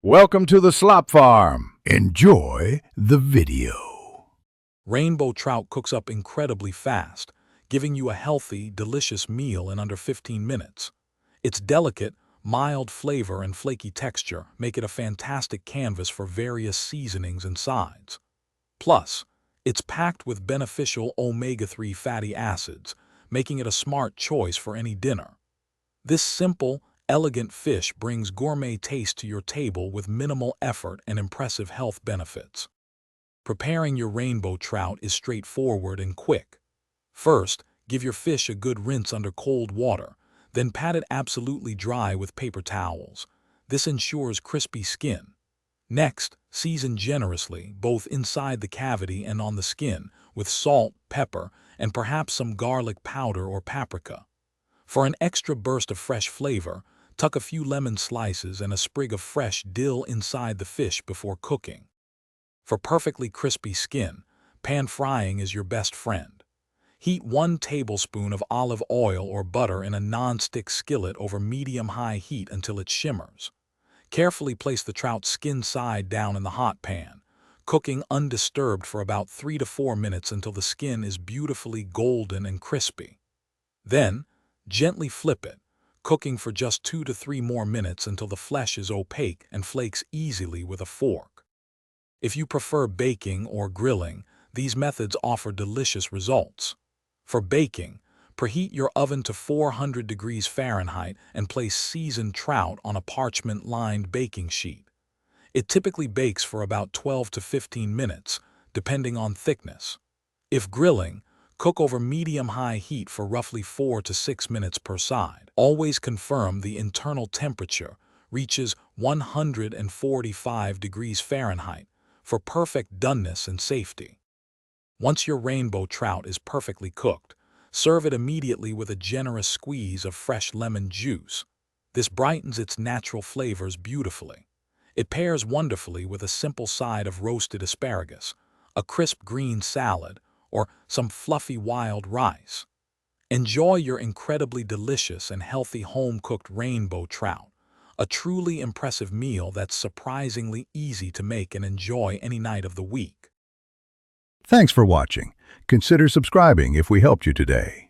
Welcome to the Slop Farm. Enjoy the video. Rainbow trout cooks up incredibly fast, giving you a healthy, delicious meal in under 15 minutes. Its delicate, mild flavor and flaky texture make it a fantastic canvas for various seasonings and sides. Plus, it's packed with beneficial omega-3 fatty acids, making it a smart choice for any dinner. This simple, elegant fish brings gourmet taste to your table with minimal effort and impressive health benefits. Preparing your rainbow trout is straightforward and quick. First, give your fish a good rinse under cold water, then pat it absolutely dry with paper towels. This ensures crispy skin. Next, season generously, both inside the cavity and on the skin, with salt, pepper, and perhaps some garlic powder or paprika. For an extra burst of fresh flavor, tuck a few lemon slices and a sprig of fresh dill inside the fish before cooking. For perfectly crispy skin, pan frying is your best friend. Heat 1 tablespoon of olive oil or butter in a non-stick skillet over medium-high heat until it shimmers. Carefully place the trout skin side down in the hot pan, cooking undisturbed for about 3 to 4 minutes until the skin is beautifully golden and crispy. Then, gently flip it, cooking for just 2 to 3 more minutes until the flesh is opaque and flakes easily with a fork. If you prefer baking or grilling, these methods offer delicious results. For baking, preheat your oven to 400 degrees Fahrenheit and place seasoned trout on a parchment-lined baking sheet. It typically bakes for about 12 to 15 minutes, depending on thickness. If grilling, cook over medium-high heat for roughly 4 to 6 minutes per side. Always confirm the internal temperature reaches 145 degrees Fahrenheit for perfect doneness and safety. Once your rainbow trout is perfectly cooked, serve it immediately with a generous squeeze of fresh lemon juice. This brightens its natural flavors beautifully. It pairs wonderfully with a simple side of roasted asparagus, a crisp green salad, or some fluffy wild rice. Enjoy your incredibly delicious and healthy home-cooked rainbow trout, a truly impressive meal that's surprisingly easy to make and enjoy any night of the week. Thanks for watching. Consider subscribing if we helped you today.